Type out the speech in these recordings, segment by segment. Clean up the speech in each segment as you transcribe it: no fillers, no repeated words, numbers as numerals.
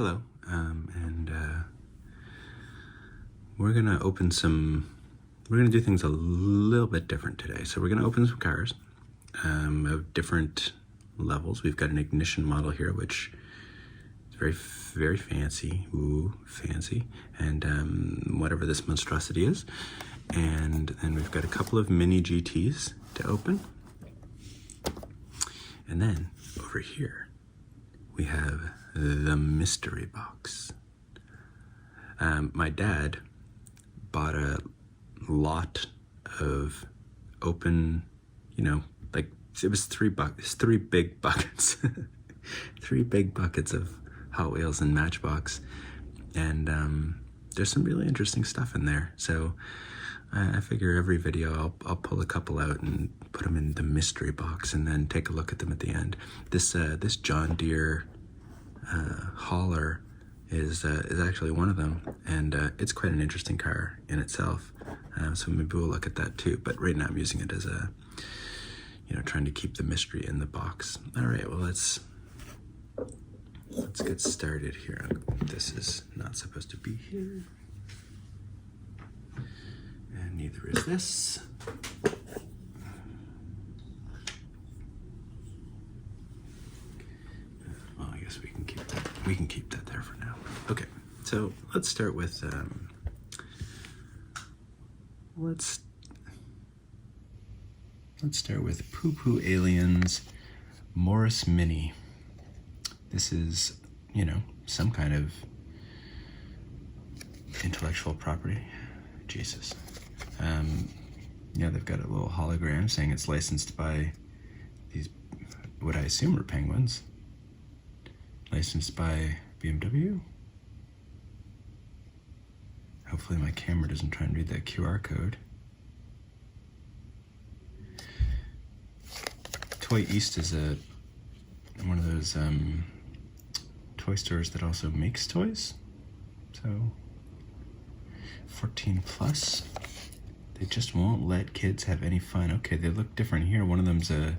Hello, and we're gonna do things a little bit different today. So we're gonna open some cars of different levels. We've got an ignition model here, which is very, very fancy. Ooh, fancy. And whatever this monstrosity is. And then we've got a couple of mini GTs to open. And then over here, we have the mystery box. My dad bought a lot of open, like it was three big buckets, 3 big buckets of Hot Wheels and Matchbox. And there's some really interesting stuff in there. So I figure every video I'll pull a couple out and put them in the mystery box and then take a look at them at the end. This John Deere hauler is actually one of them, and it's quite an interesting car in itself. So maybe we'll look at that too. But right now I'm using it as a, trying to keep the mystery in the box. All right, well let's get started here. This is not supposed to be here. And neither is this. Well, I guess we can keep that. We can keep that there for now. Okay, so let's start with let's start with PUPU Aliens Morris Mini. This is, some kind of intellectual property. Jesus. They've got a little hologram saying it's licensed by these, what I assume are Penguins. Licensed by BMW. Hopefully my camera doesn't try and read that QR code. Toy East is one of those toy stores that also makes toys. So 14 plus. They just won't let kids have any fun. Okay, they look different here. One of them's a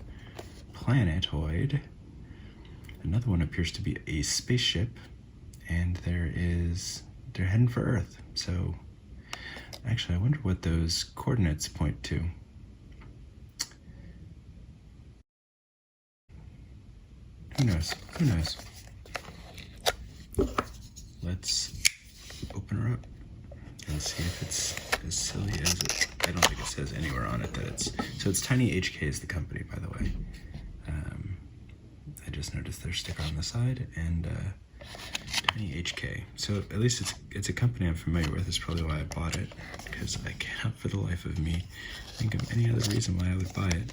planetoid. Another one appears to be a spaceship. And they're heading for Earth. So, actually, I wonder what those coordinates point to. Who knows? Who knows? Let's open her up and see if it's as silly as it. I don't think it says anywhere on it that it's. So it's Tiny HK is the company, by the way. I just noticed their sticker on the side, and Tiny HK. So at least it's a company I'm familiar with. That's probably why I bought it, because I cannot for the life of me think of any other reason why I would buy it.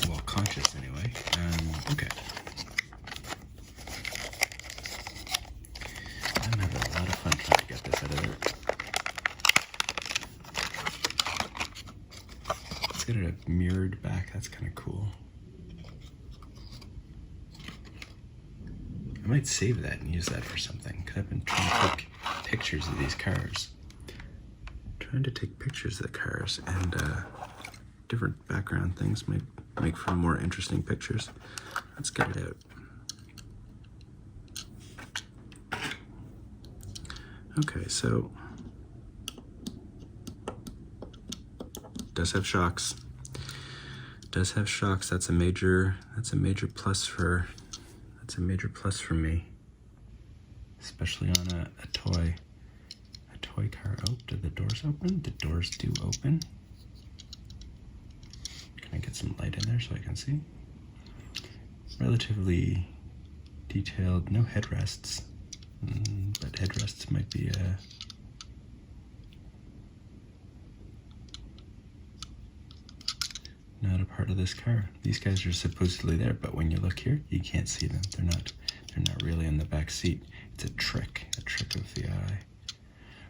Well, conscious anyway. Okay. I'm having a lot of fun trying to get this out of there. It's got a mirrored back. That's kind of cool. I might save that and use that for something, because I've been trying to take pictures of these cars. Trying to take pictures of the cars, and different background things might make for more interesting pictures. Let's get it out. Okay, so does have shocks. Does have shocks. That's a major plus for. That's a major plus for me, especially on a toy car. Oh, did the doors open? The doors do open. Can I get some light in there so I can see? Relatively detailed, no headrests, but headrests might be not a part of this car. These guys are supposedly there, but when you look here, you can't see them. They're not really in the back seat. It's a trick of the eye.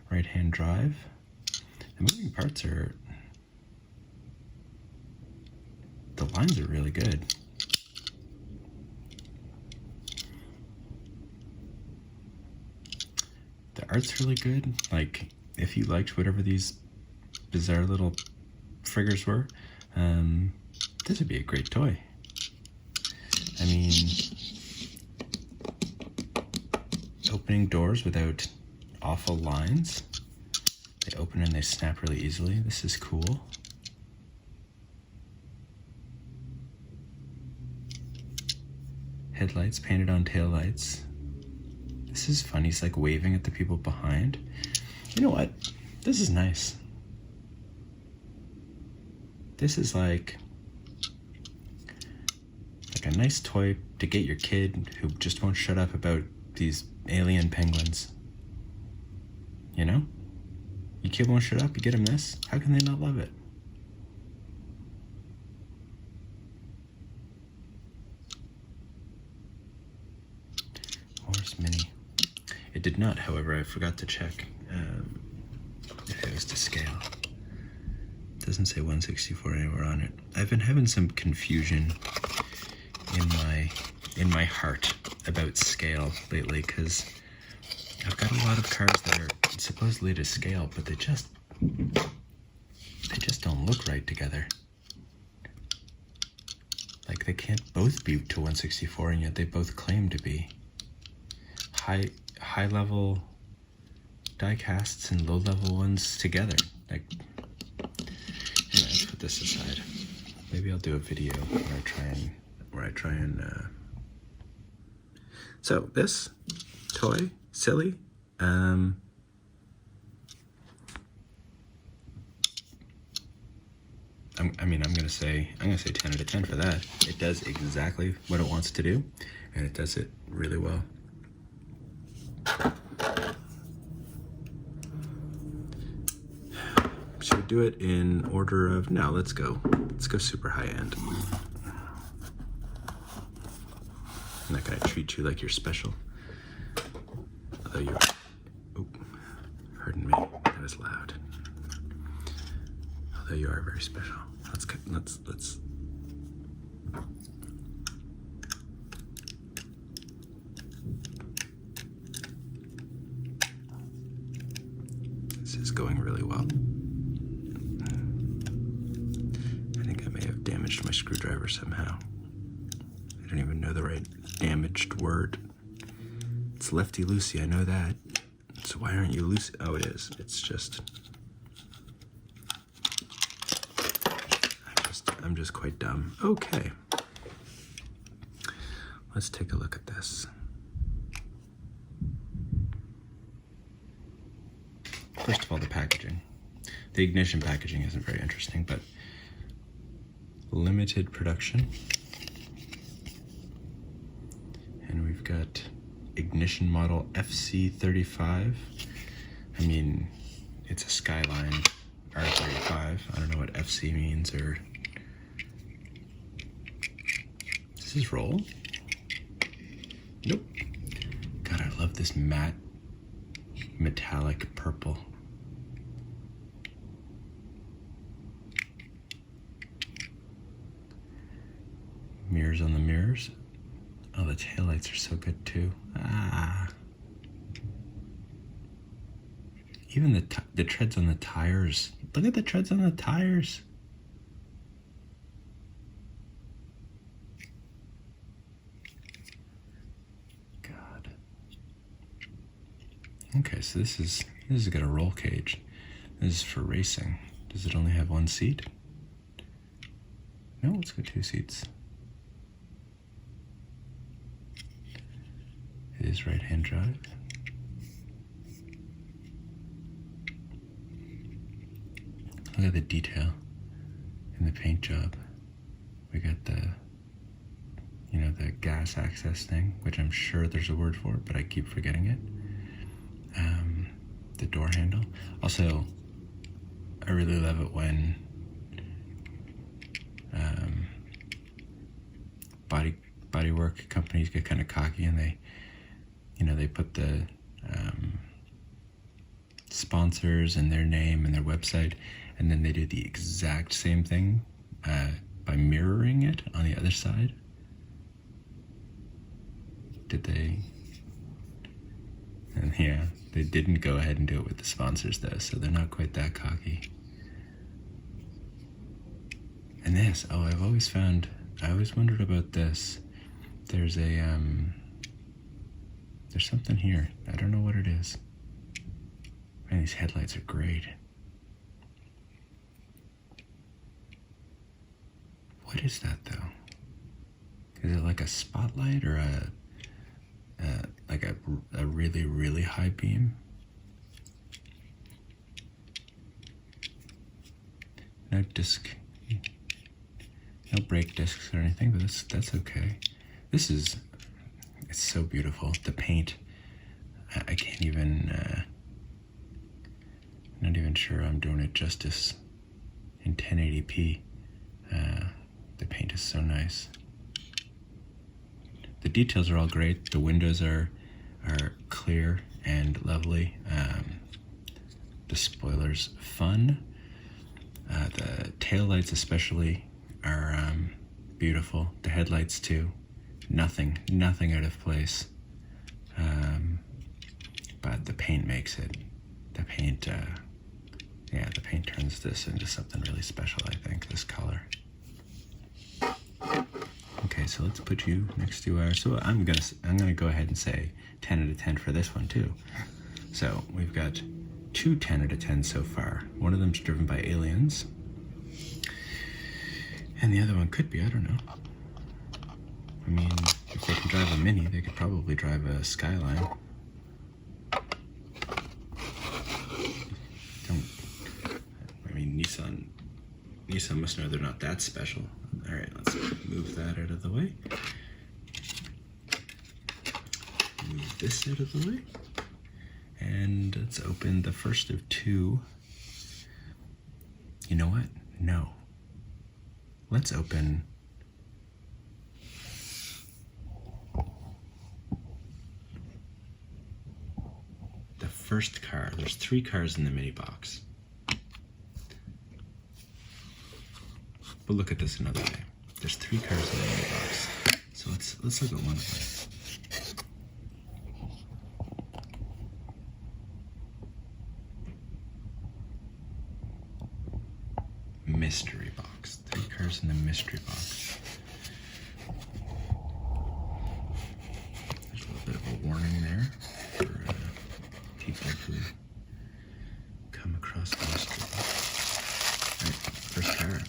Right-hand drive. The moving parts are, the lines are really good. The art's really good. Like, if you liked whatever these bizarre little figures were, this would be a great toy. I mean, opening doors without awful lines. They open and they snap really easily. This is cool. Headlights painted on taillights. This is fun. He's like waving at the people behind. You know what? This is nice. This is like a nice toy to get your kid who just won't shut up about these alien penguins. You know? Your kid won't shut up, you get him this. How can they not love it? Where's Mini? It did not, however, I forgot to check if it was to scale. It doesn't say 164 anywhere on it. I've been having some confusion in my heart about scale lately, because I've got a lot of cars that are supposedly to scale, but they just don't look right together. Like, they can't both be to 164, and yet they both claim to be. High level diecasts and low level ones together. Like, anyway, let's put this aside. Maybe I'll do a video where I try and so this toy, silly. I'm gonna say 10 out of 10 for that. It does exactly what it wants to do, and it does it really well. Should we do it in order of, no, let's go super high end. I'm not gonna treat you like you're special. Although you are, pardon me, that was loud. Although you are very special. Let's this is going really well. I think I may have damaged my screwdriver somehow. I don't even know the right damaged word. It's lefty-loosey, I know that. So why aren't you loose? Oh, it is. It's just... I'm just quite dumb. Okay. Let's take a look at this. First of all, the packaging. The ignition packaging isn't very interesting, but limited production. And we've got ignition model FC35. I mean, it's a Skyline R35. I don't know what FC means, or... Does this roll? Nope. God, I love this matte metallic purple. Mirrors on the mirrors. Oh, the taillights are so good too. Even the treads on the tires. Look at the treads on the tires. God. Okay, so this is got a roll cage. This is for racing. Does it only have one seat? No, it's got two seats. It is right-hand drive. Look at the detail in the paint job. We got the gas access thing, which I'm sure there's a word for, but I keep forgetting it. The door handle. Also, I really love it when bodywork companies get kind of cocky and they put the sponsors and their name and their website, and then they do the exact same thing by mirroring it on the other side. Did they? And yeah, they didn't go ahead and do it with the sponsors though, so they're not quite that cocky. And this, I always wondered about this. there's something here. I don't know what it is. Man, these headlights are great. What is that though? Is it like a spotlight or like a really, really high beam? No disc, no brake discs or anything, but that's okay. It's so beautiful. The paint, I can't even, not even sure I'm doing it justice in 1080p. The paint is so nice. The details are all great. The windows are clear and lovely. The spoiler's fun. The taillights especially are beautiful. The headlights too. Nothing out of place. But the paint makes it. The paint turns this into something really special, I think, this color. Okay, so let's put you next to our, so I'm gonna go ahead and say 10 out of 10 for this one too. So we've got 2 10 out of 10 so far. One of them's driven by aliens. And the other one could be, I don't know. I mean, if they can drive a Mini, they could probably drive a Skyline. Nissan must know they're not that special. All right, let's move that out of the way. Move this out of the way. And let's open the first of 2. You know what? No. Let's open the first car. There's 3 cars in the mini box. But look at this another way. There's 3 cars in the mini box. So let's look at one of them. Mystery box. 3 cars in the mystery box. There's a little bit of a warning there for people who come across the mystery box. All right, first car.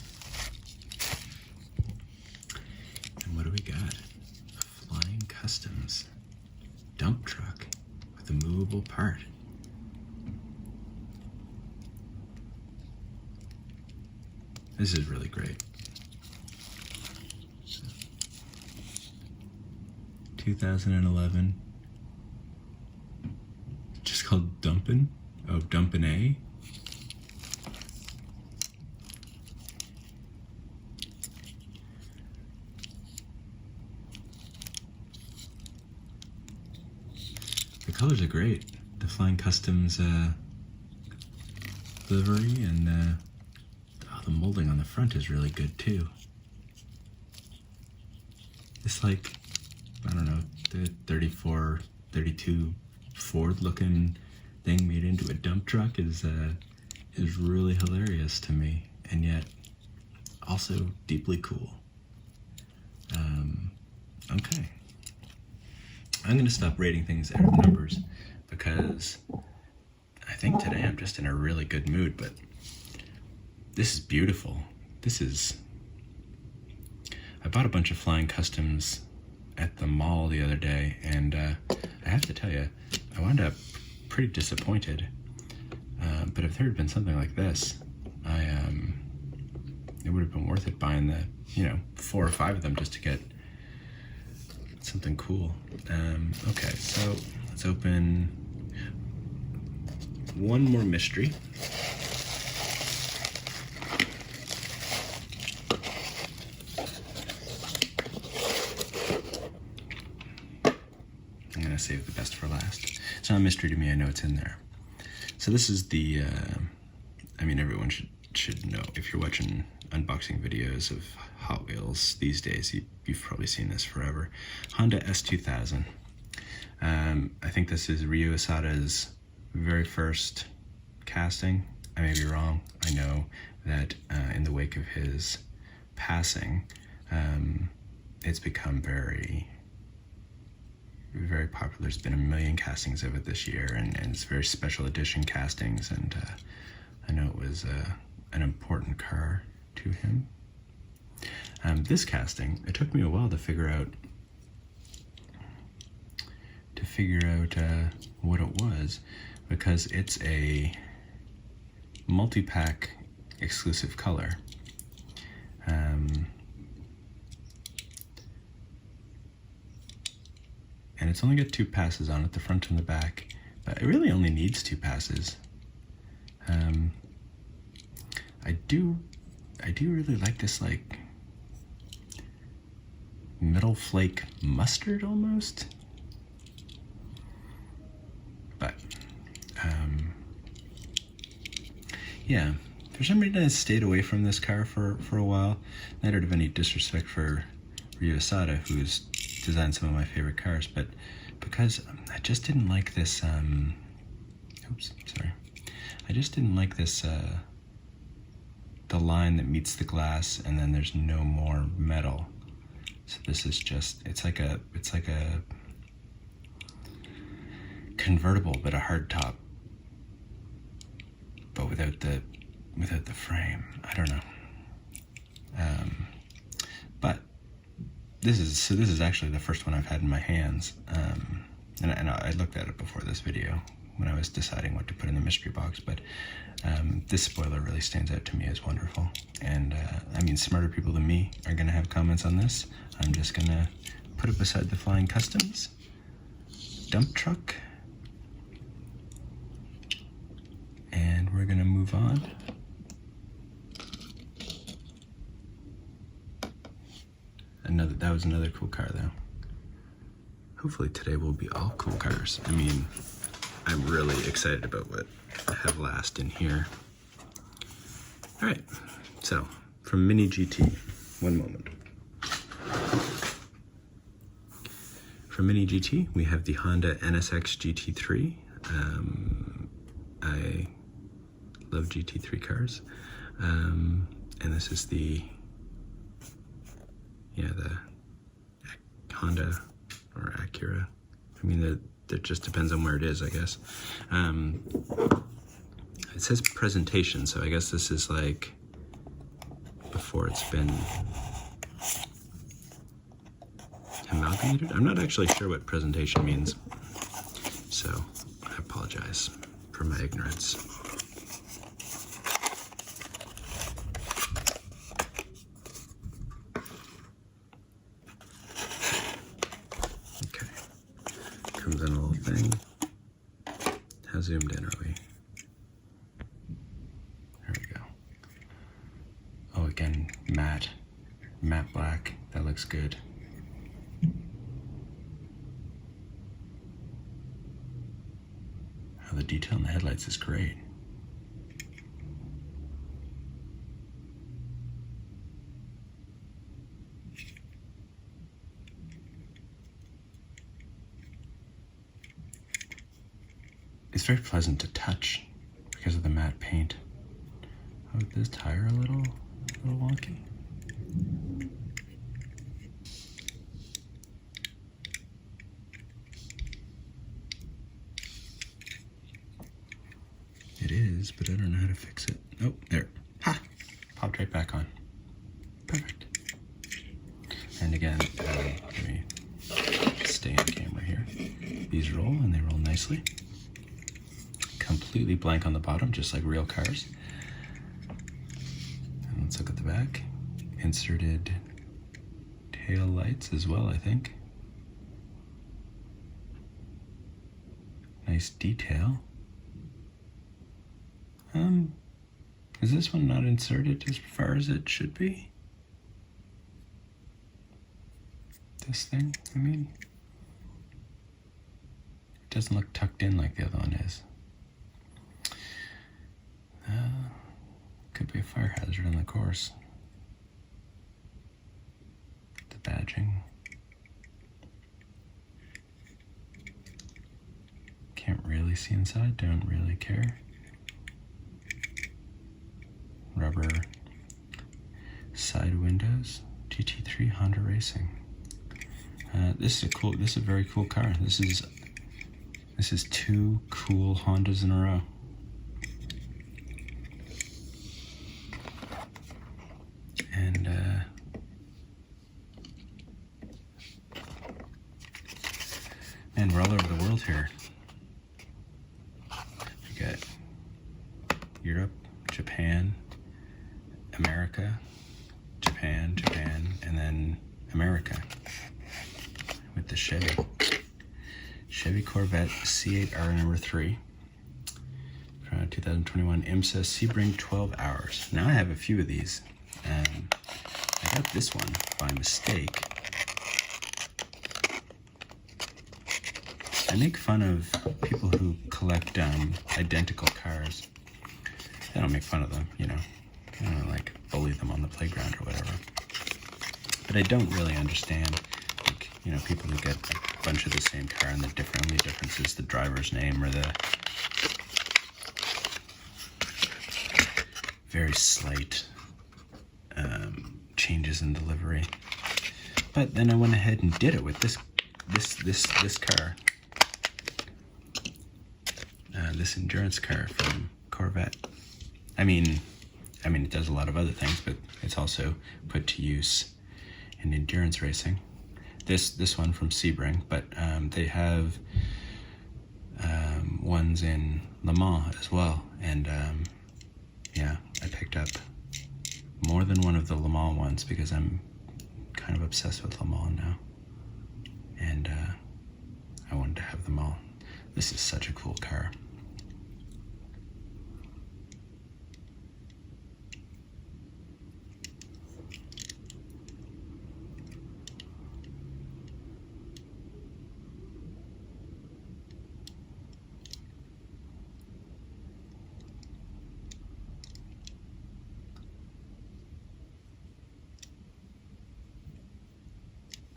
And what do we got? A Flying Customs dump truck with a movable part. This is really great. 2011. Just called Dumpin'? Oh, Dumpin' A? The colors are great. The Flying Customs livery and the molding on the front is really good too. It's like, I don't know, the 34, 32 Ford looking thing made into a dump truck is really hilarious to me, and yet also deeply cool. Okay. I'm gonna stop rating things out of numbers because I think today I'm just in a really good mood, but this is beautiful. I bought a bunch of Flying Customs at the mall the other day, and I have to tell you, I wound up pretty disappointed. But if there had been something like this, it would have been worth it buying the, 4 or 5 of them just to get something cool. Okay, so let's open one more mystery. I'm gonna save the best for last. It's not a mystery to me, I know it's in there. So this is the, everyone should know, if you're watching unboxing videos of Hot Wheels these days, you've probably seen this forever. Honda S2000. I think this is Ryu Asada's very first casting. I may be wrong. I know that in the wake of his passing, it's become very very popular. There's been a million castings of it this year, and it's very special edition castings, and I know it was an important car to him. This casting, it took me a while to figure out what it was, because it's a multi-pack exclusive color. And it's only got 2 passes on it, the front and the back, but it really only needs 2 passes. I do really like this, like, metal flake mustard almost, but yeah, for some reason I stayed away from this car for a while. Not out of any disrespect for Ryu Asada, who's designed some of my favorite cars, but because I just didn't like this, I just didn't like this, the line that meets the glass and then there's no more metal. So this is just, it's like a convertible, but a hard top, but without the frame. I don't know. But this is actually the first one I've had in my hands. And I looked at it before this video when I was deciding what to put in the mystery box, but this spoiler really stands out to me as wonderful. And I mean, smarter people than me are gonna have comments on this. I'm just gonna put it beside the Flying Customs dump truck, and we're gonna move on. That was another cool car though. Hopefully today will be all cool cars. I mean, I'm really excited about what I have last in here. All right, so from Mini GT, one moment. From Mini GT, we have the Honda NSX GT3. I love GT3 cars. And this is the Honda or Acura. I mean, it just depends on where it is, I guess. It says presentation, so I guess this is like before it's been amalgamated. I'm not actually sure what presentation means, so I apologize for my ignorance. Comes in a little thing. How zoomed in are we? There we go. Oh, again, matte black. That looks good. Oh, the detail in the headlights is great. It's very pleasant to touch because of the matte paint. Oh, this tire a little wonky. It is, but I don't know how to fix it. Oh, there. Ha! Popped right back on. Perfect. And again, let me stay on camera here. These roll, and they roll nicely. Completely blank on the bottom, just like real cars. And let's look at the back. Inserted tail lights as well, I think. Nice detail. Is this one not inserted as far as it should be? This thing, I mean. It doesn't look tucked in like the other one is. Could be a fire hazard on the course. The badging. Can't really see inside, don't really care. Rubber side windows. GT3 Honda Racing. This is a very cool car. This is 2 cool Hondas in a row. And we're all over the world here. We got Europe, Japan, America, Japan, and then America with the Chevy Corvette C8R number 3 from 2021 IMSA Sebring 12 hours. Now I have a few of these. I got this one by mistake. I make fun of people who collect identical cars. I don't make fun of them, you know. I don't like bully them on the playground or whatever. But I don't really understand, like, you know, people who get a bunch of the same car and the only difference is the driver's name or the very slight changes in delivery. But then I went ahead and did it with this car. This endurance car from Corvette. I mean, it does a lot of other things, but it's also put to use in endurance racing. This one from Sebring, but they have ones in Le Mans as well. And yeah, I picked up more than one of the Le Mans ones because I'm kind of obsessed with Le Mans now. And I wanted to have them all. This is such a cool car.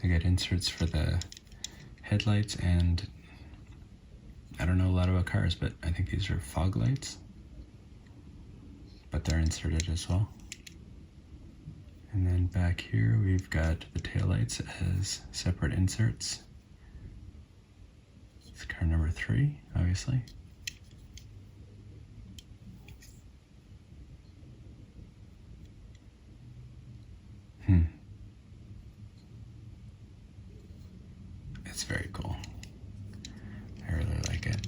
They get inserts for the headlights, and I don't know a lot about cars, but I think these are fog lights, but they're inserted as well. And then back here we've got the taillights as separate inserts. It's car number 3, obviously. It's very cool. I really like it.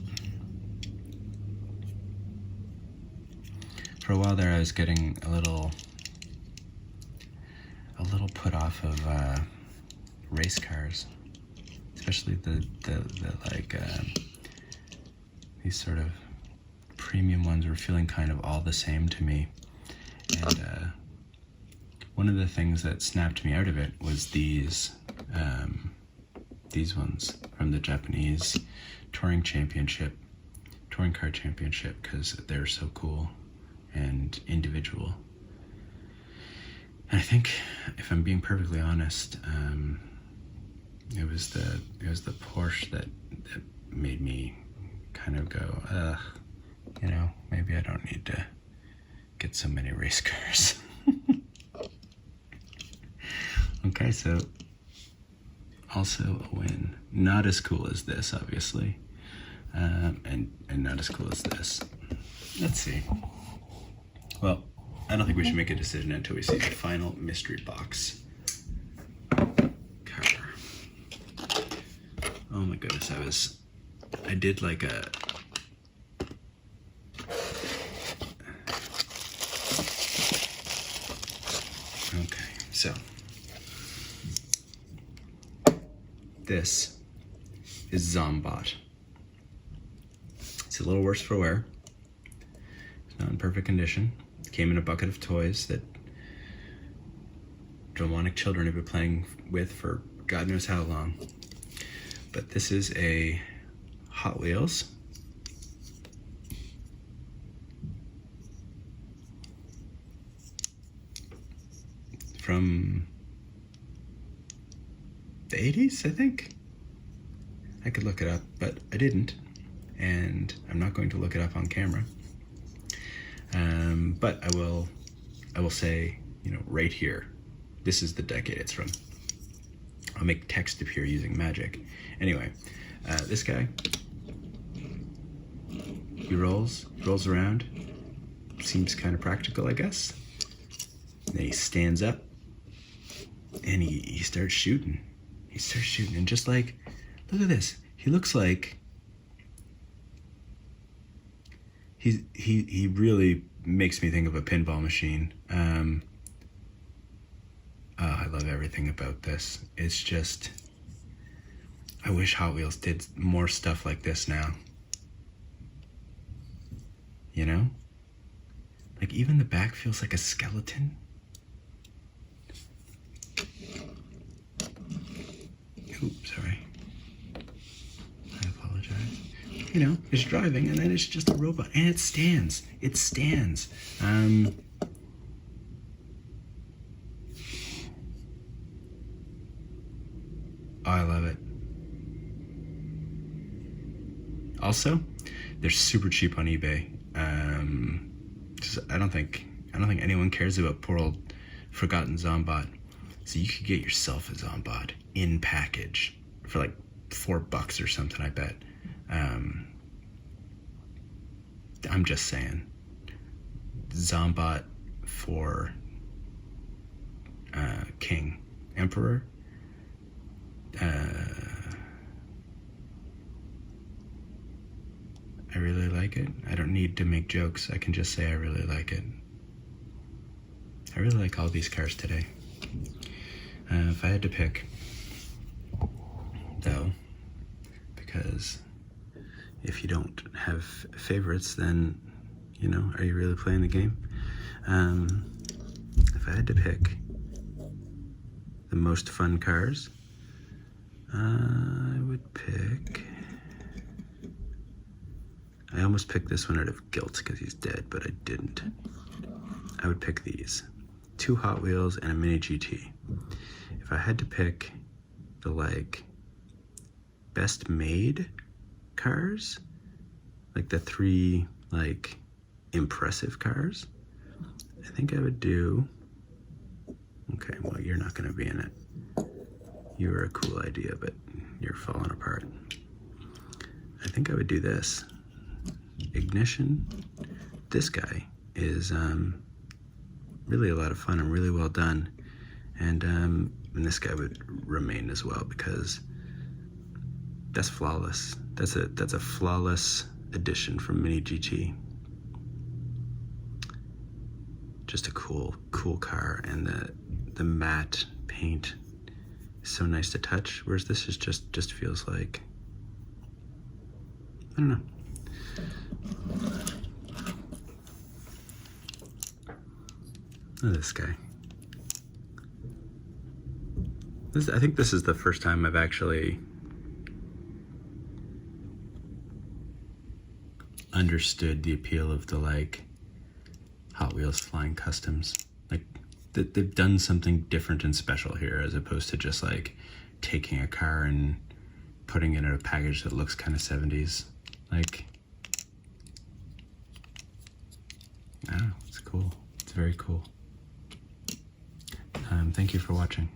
For a while there I was getting a little put off of race cars, especially the like these sort of premium ones were feeling kind of all the same to me. And one of the things that snapped me out of it was these ones from the Japanese touring car championship, because they're so cool and individual. And I think, if I'm being perfectly honest, it was the Porsche that made me kind of go, ugh, you know, maybe I don't need to get so many race cars. Okay, so also a win. Not as cool as this, obviously, and not as cool as this. Let's see. Well, I don't think we should make a decision until we see the final mystery box car. Oh my goodness, I did like a okay, so this is Zombot. It's a little worse for wear. It's not in perfect condition. It came in a bucket of toys that demonic children have been playing with for God knows how long. But this is a Hot Wheels. From the 80s, I think. I could look it up, but I didn't, and I'm not going to look it up on camera. But I will say, you know, right here, this is the decade it's from. I'll make text appear using magic. Anyway, this guy, he rolls around. Seems kind of practical, I guess. Then he stands up and he starts shooting. He starts shooting, and just like, look at this. He looks like he really makes me think of a pinball machine. I love everything about this. It's just, I wish Hot Wheels did more stuff like this now. You know? Like, even the back feels like a skeleton. Oops, sorry. I apologize. You know, it's driving and then it's just a robot. And it stands. It stands. Oh, I love it. Also, they're super cheap on eBay. I don't think anyone cares about poor old forgotten Zombot. So you could get yourself a Zombot in package for like $4 or something, I bet. I'm just saying. Zombot for King, Emperor. I really like it. I don't need to make jokes. I can just say I really like it. I really like all these cars today. If I had to pick, though, because if you don't have favorites, then, you know, are you really playing the game? If I had to pick the most fun cars, I would pick... I almost picked this one out of guilt because he's dead, but I didn't. I would pick these. 2 Hot Wheels and a Mini GT. If I had to pick the, like, best made cars, like the 3, like, impressive cars, I think I would do... Okay, well, you're not going to be in it. You were a cool idea, but you're falling apart. I think I would do this. Ignition. This guy is really a lot of fun and really well done, and this guy would remain as well because that's flawless. That's a flawless addition from Mini GT. Just a cool car, and the matte paint is so nice to touch, whereas this is just feels like, I don't know. Look at this guy. I think this is the first time I've actually understood the appeal of the, like, Hot Wheels Flying Customs. Like, they've done something different and special here, as opposed to just, like, taking a car and putting it in a package that looks kind of 70s. Like, I don't know, it's cool. It's very cool. Thank you for watching.